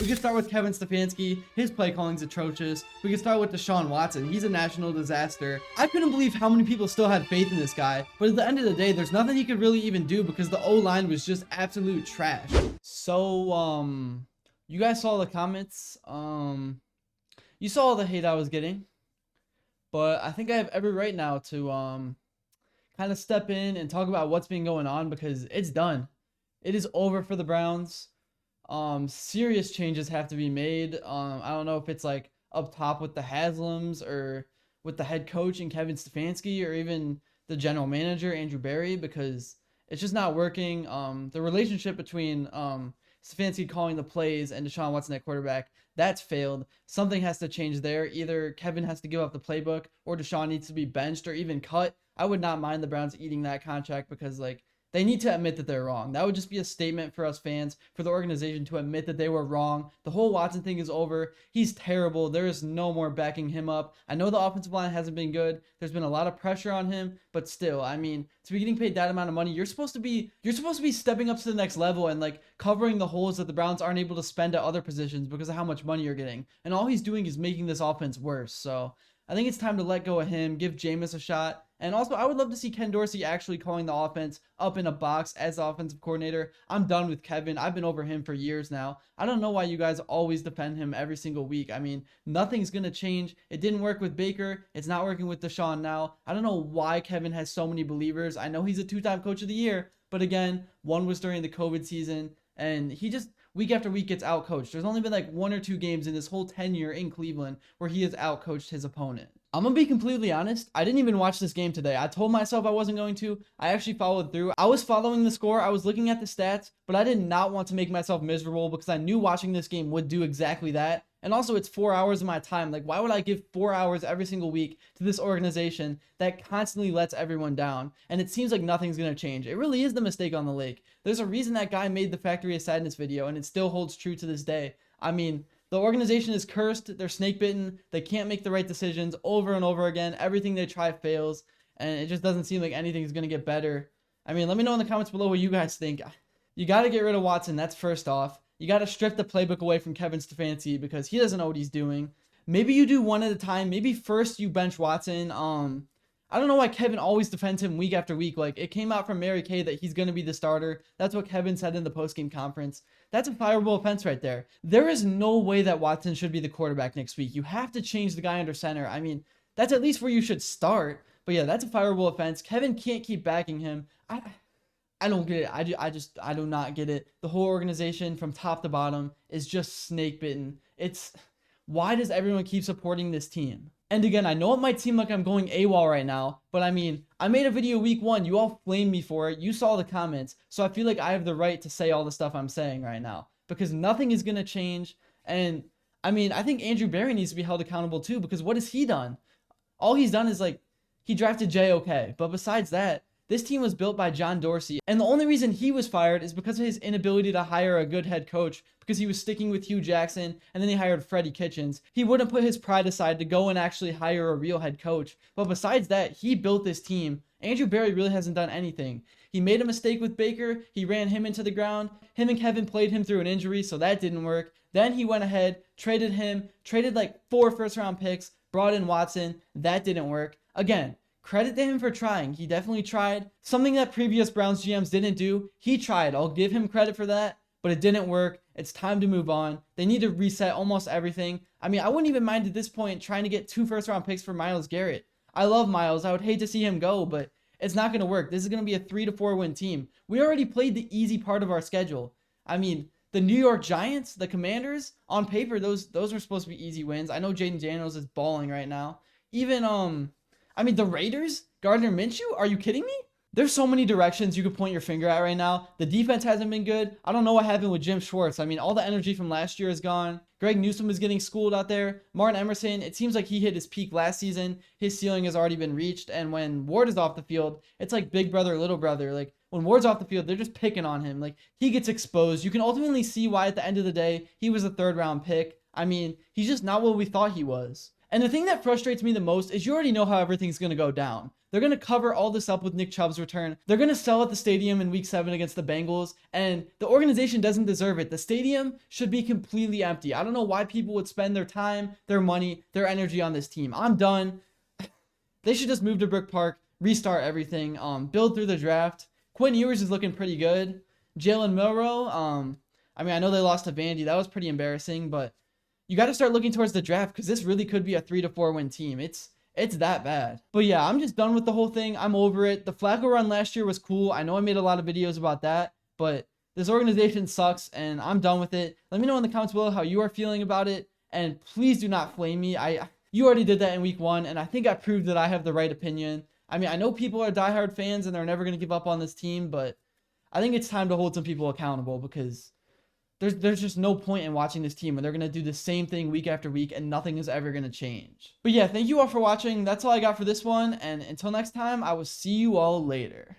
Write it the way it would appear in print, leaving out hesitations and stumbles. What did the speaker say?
We can start with Kevin Stefanski. His play calling's atrocious. We can start with Deshaun Watson. He's a national disaster. I couldn't believe how many people still had faith in this guy, but at the end of the day, there's nothing he could really even do because the O-line was just absolute trash. So, you guys saw the comments. You saw all the hate I was getting, but I think I have every right now to kind of step in and talk about what's been going on because it's done. It is over for the Browns. Serious changes have to be made. I don't know if it's like up top with the Haslams or with the head coach and Kevin Stefanski or even the general manager, Andrew Berry, because it's just not working. The relationship between Stefanski calling the plays and Deshaun Watson at quarterback, that's failed. Something has to change there. Either Kevin has to give up the playbook or Deshaun needs to be benched or even cut. I would not mind the Browns eating that contract because like they need to admit that they're wrong. That would just be a statement for us fans, for the organization to admit that they were wrong. The whole Watson thing is over. He's terrible. There is no more backing him up. I know the offensive line hasn't been good. There's been a lot of pressure on him, but still, I mean, to be getting paid that amount of money, you're supposed to be stepping up to the next level and like covering the holes that the Browns aren't able to spend at other positions because of how much money you're getting. And all he's doing is making this offense worse. So I think it's time to let go of him, give Jameis a shot. And also, I would love to see Ken Dorsey actually calling the offense up in a box as the offensive coordinator. I'm done with Kevin. I've been over him for years now. I don't know why you guys always defend him every single week. I mean, nothing's going to change. It didn't work with Baker. It's not working with Deshaun now. I don't know why Kevin has so many believers. I know he's a two-time coach of the year. But again, one was during the COVID season. And he just, week after week, gets outcoached. There's only been like 1 or 2 games in this whole tenure in Cleveland where he has outcoached his opponent. I'm going to be completely honest. I didn't even watch this game today. I told myself I wasn't going to. I actually followed through. I was following the score. I was looking at the stats, but I did not want to make myself miserable because I knew watching this game would do exactly that. And also, it's 4 hours of my time. Like, why would I give 4 hours every single week to this organization that constantly lets everyone down? And it seems like nothing's going to change. It really is the mistake on the lake. There's a reason that guy made the Factory of Sadness video, and it still holds true to this day. I mean, the organization is cursed. They're snake bitten. They can't make the right decisions over and over again. Everything they try fails, and it just doesn't seem like anything's going to get better. I mean, let me know in the comments below what you guys think. You got to get rid of Watson. That's first off. You got to strip the playbook away from Kevin Stefanski because he doesn't know what he's doing. Maybe you do one at a time. Maybe first you bench Watson. I don't know why Kevin always defends him week after week. Like, it came out from Mary Kay that he's going to be the starter. That's what Kevin said in the postgame conference. That's a fireable offense right there. There is no way that Watson should be the quarterback next week. You have to change the guy under center. I mean, that's at least where you should start. But yeah, that's a fireable offense. Kevin can't keep backing him. I don't get it. I do not get it. The whole organization from top to bottom is just snake bitten. Why does everyone keep supporting this team? And again, I know it might seem like I'm going AWOL right now, but I mean, I made a video week 1. You all flamed me for it. You saw the comments. So I feel like I have the right to say all the stuff I'm saying right now because nothing is going to change. And I mean, I think Andrew Berry needs to be held accountable too because what has he done? All he's done is like, he drafted JOK. But besides that, this team was built by John Dorsey, and the only reason he was fired is because of his inability to hire a good head coach because he was sticking with Hugh Jackson, and then he hired Freddie Kitchens. He wouldn't put his pride aside to go and actually hire a real head coach. But besides that, he built this team. Andrew Berry really hasn't done anything. He made a mistake with Baker. He ran him into the ground. Him and Kevin played him through an injury, so that didn't work. Then he went ahead, traded him, traded like 4 first-round picks, brought in Watson. That didn't work. Again, credit to him for trying. He definitely tried. Something that previous Browns GMs didn't do. He tried. I'll give him credit for that, but it didn't work. It's time to move on. They need to reset almost everything. I mean, I wouldn't even mind at this point trying to get 2 first-round picks for Myles Garrett. I love Myles. I would hate to see him go, but it's not going to work. This is going to be a 3 to 4 win team. We already played the easy part of our schedule. I mean, the New York Giants, the Commanders, on paper, those were supposed to be easy wins. I know Jaden Daniels is balling right now. Even, I mean, the Raiders, Gardner Minshew, are you kidding me? There's so many directions you could point your finger at right now. The defense hasn't been good. I don't know what happened with Jim Schwartz. I mean, all the energy from last year is gone. Greg Newsome is getting schooled out there. Martin Emerson, it seems like he hit his peak last season. His ceiling has already been reached. And when Ward is off the field, it's like big brother, little brother. Like, when Ward's off the field, they're just picking on him. Like, he gets exposed. You can ultimately see why at the end of the day, he was a 3rd-round pick. I mean, he's just not what we thought he was. And the thing that frustrates me the most is you already know how everything's going to go down. They're going to cover all this up with Nick Chubb's return. They're going to sell at the stadium in week 7 against the Bengals, and the organization doesn't deserve it. The stadium should be completely empty. I don't know why people would spend their time, their money, their energy on this team. I'm done. They should just move to Brook Park, restart everything, build through the draft. Quinn Ewers is looking pretty good. Jalen Milroe, I mean, I know they lost to Vandy. That was pretty embarrassing, but you got to start looking towards the draft because this really could be a 3 to 4 win team. It's that bad. But yeah, I'm just done with the whole thing. I'm over it. The Flacco run last year was cool. I know I made a lot of videos about that, but this organization sucks and I'm done with it. Let me know in the comments below how you are feeling about it, and please do not flame me. You already did that in week 1, and I think I proved that I have the right opinion. I mean, I know people are diehard fans and they're never going to give up on this team, but I think it's time to hold some people accountable because there's just no point in watching this team when they're going to do the same thing week after week and nothing is ever going to change. But yeah, thank you all for watching. That's all I got for this one. And until next time, I will see you all later.